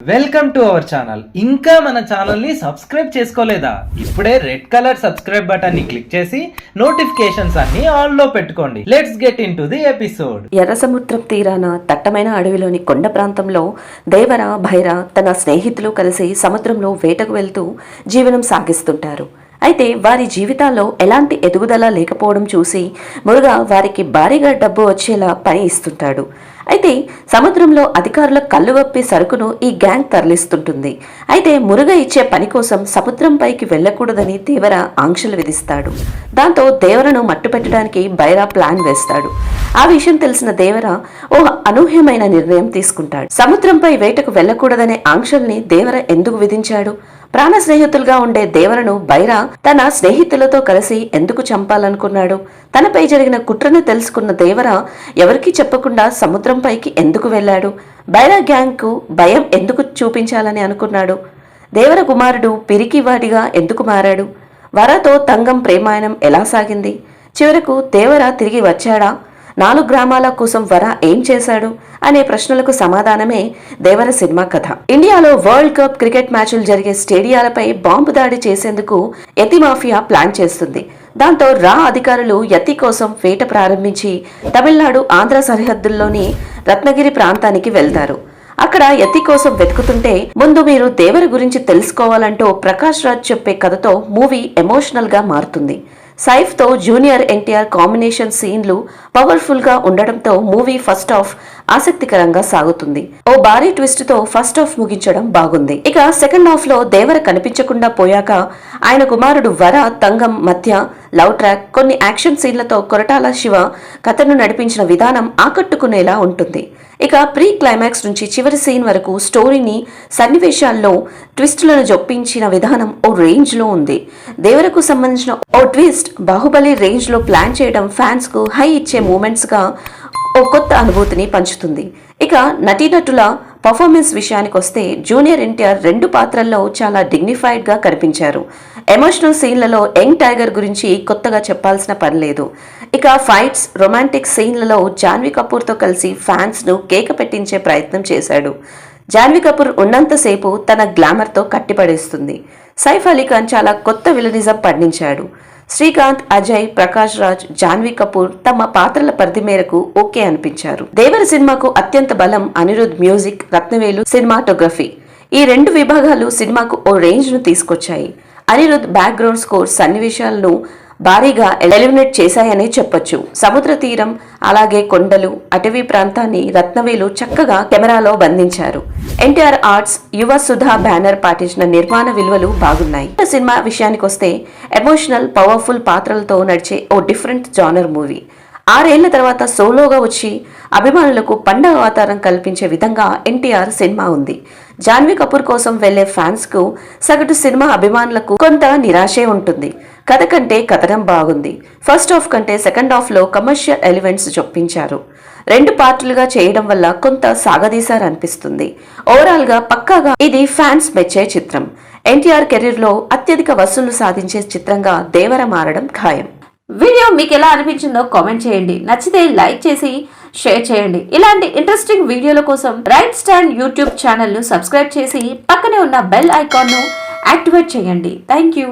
Welcome to our channel. ఇంకా మన channel ని సబ్స్క్రైబ్ చేసుకోలేదా? ఇప్పుడే రెడ్ కలర్ సబ్స్క్రైబ్ బటన్ ని క్లిక్ చేసి నోటిఫికేషన్స్ అన్ని ఆన్ లో పెట్టుకోండి. Let's get in to the episode. ఎర్ర సముద్రం తీరాన దట్టమైన అడవిలోని కొండ ప్రాంతంలో దేవర, భైర తన స్నేహితులు కలిసి సముద్రంలో వేటకు వెళ్తూ జీవనం సాగిస్తుంటారు. అయితే వారి జీవితాల్లో ఎలాంటి ఎదుగుదల లేకపోవడం చూసి మురుగా వారికి భారీగా డబ్బు వచ్చేలా పని ఇస్తుంటాడు. అయితే సముద్రంలో అధికారుల కళ్ళు వప్పి సరుకును ఈ గ్యాంగ్ తరలిస్తుంటుంది. అయితే మురుగ ఇచ్చే పని కోసం సముద్రం పైకి వెళ్లకూడదని దేవర ఆంక్షలు విధిస్తాడు. దాంతో దేవరను మట్టుపెట్టడానికి బైరా ప్లాన్ వేస్తాడు. ఆ విషయం తెలిసిన దేవర ఓ అనూహ్యమైన నిర్ణయం తీసుకుంటాడు. సముద్రంపై వేటకు వెళ్లకూడదనే ఆంక్షల్ని దేవర ఎందుకు విధించాడు? ప్రాణ స్నేహితులుగా ఉండే దేవరను బైరా తన స్నేహితులతో కలిసి ఎందుకు చంపాలనుకున్నాడు? తనపై జరిగిన కుట్రను తెలుసుకున్న దేవర ఎవరికీ చెప్పకుండా సముద్రంపైకి ఎందుకు వెళ్లాడు? బైరా గ్యాంగ్ కు భయం ఎందుకు చూపించాలని అనుకున్నాడు? దేవర కుమారుడు పిరికివాడిగా ఎందుకు మారాడు? వరతో తంగం ప్రేమాయణం ఎలా సాగింది? చివరకు దేవర తిరిగి వచ్చాడా? 4 గ్రామాల కోసం వర ఏం చేశాడు అనే ప్రశ్నలకు సమాధానమే దేవర సినిమా కథ. ఇండియాలో వరల్డ్ కప్ క్రికెట్ మ్యాచ్లు జరిగే స్టేడియాలపై బాంబు దాడి చేసేందుకు యతి మాఫియా ప్లాన్ చేస్తుంది. దాంతో రా అధికారులు యతి కోసం వేట ప్రారంభించి తమిళనాడు, ఆంధ్ర సరిహద్దుల్లోని రత్నగిరి ప్రాంతానికి వెళ్తారు. అక్కడ యతి కోసం వెతుకుతుంటే ముందు మీరు దేవర గురించి తెలుసుకోవాలంటూ ప్రకాష్ రాజ్ చెప్పే కథతో మూవీ ఎమోషనల్ గా మారుతుంది. సైఫ్ తో జూనియర్ ఎన్టీఆర్ కాంబినేషన్ సీన్లు పవర్ఫుల్ గా ఉండడంతో మూవీ ఫస్ట్ హాఫ్ ఆసక్తికరంగా సాగుతుంది. ఓ భారీ ట్విస్ట్ తో ఫస్ట్ హాఫ్ ముగించడం బాగుంది. ఇక సెకండ్ హాఫ్ లో దేవర కనిపించకుండా పోయాక ఆయన కుమారుడు వర, తంగం మధ్య లవ్ ట్రాక్, కొన్ని యాక్షన్ సీన్లతో కొరటాల శివ కథను నడిపించిన విధానం ఆకట్టుకునేలా ఉంటుంది. ఇక ప్రీ క్లైమాక్స్ నుంచి చివరి సీన్ వరకు స్టోరీని, సన్నివేశాల్లో ట్విస్టులను జొప్పించిన విధానం ఓ రేంజ్ లో ఉంది. దేవరకు సంబంధించిన ఓ ట్విస్ట్ బాహుబలి రేంజ్ లో ప్లాన్ చేయడం ఫ్యాన్స్ కు హై ఇచ్చే మూమెంట్స్ గా ఓ కొత్త అనుభూతిని పంచుతుంది. ఇక నటీనటుల పర్ఫార్మెన్స్ విషయానికి వస్తే జూనియర్ ఎన్టీఆర్ 2 పాత్రల్లో చాలా డిగ్నిఫైడ్ గా కనిపించారు. ఎమోషనల్ సీన్లలో యంగ్ టైగర్ గురించి కొత్తగా చెప్పాల్సిన పని లేదు. ఇక ఫైట్స్, రొమాంటిక్ సీన్లలో జాన్వీ కపూర్ తో కలిసి ఫ్యాన్స్ ను కేక పెట్టించే ప్రయత్నం చేశాడు. జాన్వీ కపూర్ ఉన్నంతసేపు తన గ్లామర్ తో కట్టిపడేస్తుంది. సైఫ్ అలీ ఖాన్ చాలా కొత్త విలనిజం పండించాడు. శ్రీకాంత్, అజయ్, ప్రకాష్ రాజ్, జాన్వీ కపూర్ తమ పాత్రల పరిధి మేరకు ఓకే అనిపించారు. దేవర సినిమాకు అత్యంత బలం అనిరుద్ మ్యూజిక్, రత్నవేలు సినిమాటోగ్రఫీ. ఈ 2 విభాగాలు సినిమాకు ఓ రేంజ్ ను తీసుకొచ్చాయి. అనిరుద్ బ్యాక్గ్రౌండ్ స్కోర్ సన్నివేశాలను భారీగా ఎలిమినేట్ చేశాయనే చెప్పొచ్చు. సముద్ర తీరం, అలాగే కొండలు, అటవీ ప్రాంతాన్ని రత్నవేలు చక్కగా కెమెరాలో బంధించారు. ఎన్టీఆర్ ఆర్ట్స్, యువ సుధా బ్యానర్ పాటించిన నిర్మాణ విలువలు బాగున్నాయి. సినిమా విషయానికి వస్తే ఎమోషనల్, పవర్ఫుల్ పాత్రలతో నడిచే ఓ డిఫరెంట్ జానర్ మూవీ. 6 ఏళ్ల తర్వాత సోలోగా వచ్చి అభిమానులకు పండగ వాతావరణం కల్పించే విధంగా ఎన్టీఆర్ సినిమా ఉంది. జాన్వీ కపూర్ కోసం వెళ్లే ఫ్యాన్స్ కు, సగటు సినిమా అభిమానులకు కొంత నిరాశే ఉంటుంది. కథ కంటే కథనం బాగుంది. ఫస్ట్ హాఫ్ కంటే సెకండ్ హాఫ్ లో కమర్షియల్ ఎలిమెంట్స్ చొప్పించారు. 2 పార్టులుగా చేయడం వల్ల కొంత సాగదీశారనిపిస్తుంది. ఓవరాల్ గా పక్కాగా ఇది ఫ్యాన్స్ మెచ్చే చిత్రం. ఎన్టీఆర్ కెరీర్ లో అత్యధిక వసూళ్లు సాధించే చిత్రంగా దేవర మారడం ఖాయం. వీడియో మీకు ఎలా అనిపించిందో కామెంట్ చేయండి. నచ్చితే లైక్ చేసి షేర్ చేయండి. ఇలాంటి ఇంట్రెస్టింగ్ వీడియోల కోసం రైట్ స్టాండ్ యూట్యూబ్ ఛానల్ ను సబ్స్క్రైబ్ చేసి పక్కనే ఉన్న బెల్ ఐకాన్ ను యాక్టివేట్ చేయండి. Thank you.